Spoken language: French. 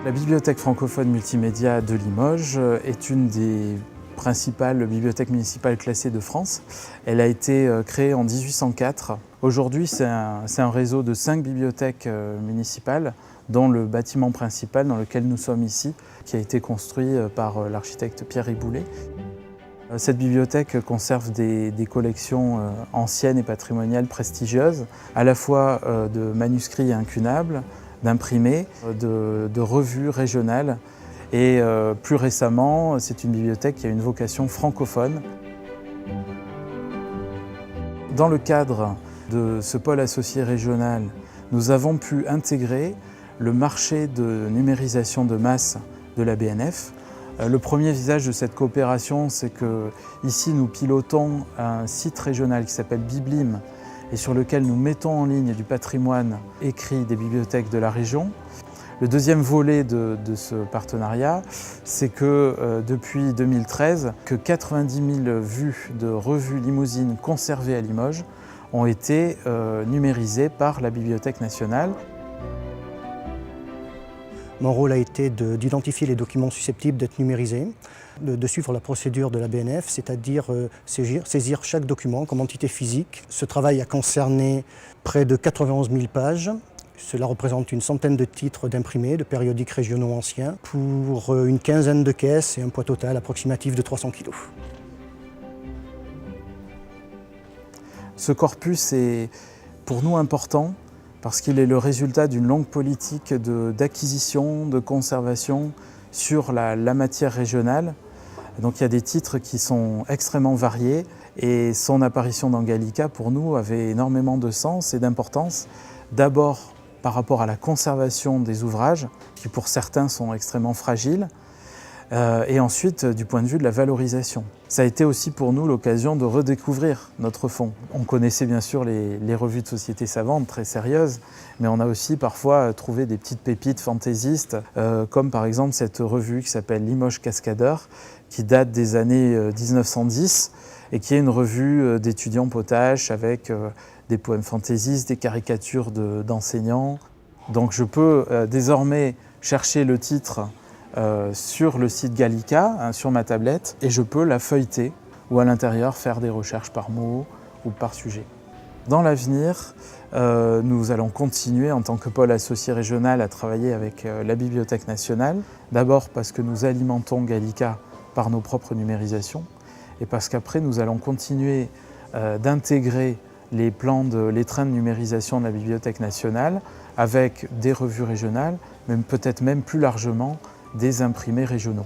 La bibliothèque francophone multimédia de Limoges est une des principales bibliothèques municipales classées de France. Elle a été créée en 1804. Aujourd'hui, c'est un réseau de 5 bibliothèques municipales, dont le bâtiment principal dans lequel nous sommes ici, qui a été construit par l'architecte Pierre Riboulet. Cette bibliothèque conserve des collections anciennes et patrimoniales prestigieuses, à la fois de manuscrits incunables, d'imprimés, de revues régionales et plus récemment, c'est une bibliothèque qui a une vocation francophone. Dans le cadre de ce pôle associé régional, nous avons pu intégrer le marché de numérisation de masse de la BNF. Le premier visage de cette coopération, c'est que ici nous pilotons un site régional qui s'appelle Biblim et sur lequel nous mettons en ligne du patrimoine écrit des bibliothèques de la région. Le deuxième volet de ce partenariat, c'est que depuis 2013, que 90 000 vues de revues limousines conservées à Limoges ont été numérisées par la Bibliothèque nationale. Mon rôle a été d'identifier les documents susceptibles d'être numérisés, de suivre la procédure de la BNF, c'est-à-dire saisir chaque document comme entité physique. Ce travail a concerné près de 91 000 pages. Cela représente une centaine de titres d'imprimés, de périodiques régionaux anciens, pour une quinzaine de caisses et un poids total approximatif de 300 kg. Ce corpus est pour nous important parce qu'il est le résultat d'une longue politique d'acquisition, de conservation sur la matière régionale. Donc il y a des titres qui sont extrêmement variés et son apparition dans Gallica pour nous avait énormément de sens et d'importance. D'abord par rapport à la conservation des ouvrages qui pour certains sont extrêmement fragiles et ensuite du point de vue de la valorisation. Ça a été aussi pour nous l'occasion de redécouvrir notre fonds. On connaissait bien sûr les revues de société savantes très sérieuses, mais on a aussi parfois trouvé des petites pépites fantaisistes, comme par exemple cette revue qui s'appelle Limoges Cascadeur, qui date des années 1910 et qui est une revue d'étudiants potaches avec des poèmes fantaisistes, des caricatures d'enseignants. Donc je peux désormais chercher le titre sur le site Gallica, sur ma tablette, et je peux la feuilleter ou à l'intérieur faire des recherches par mots ou par sujet. Dans l'avenir, nous allons continuer en tant que pôle associé régional à travailler avec la Bibliothèque nationale, d'abord parce que nous alimentons Gallica par nos propres numérisations et parce qu'après nous allons continuer d'intégrer les trains de numérisation de la Bibliothèque nationale avec des revues régionales, mais peut-être même plus largement des imprimés régionaux.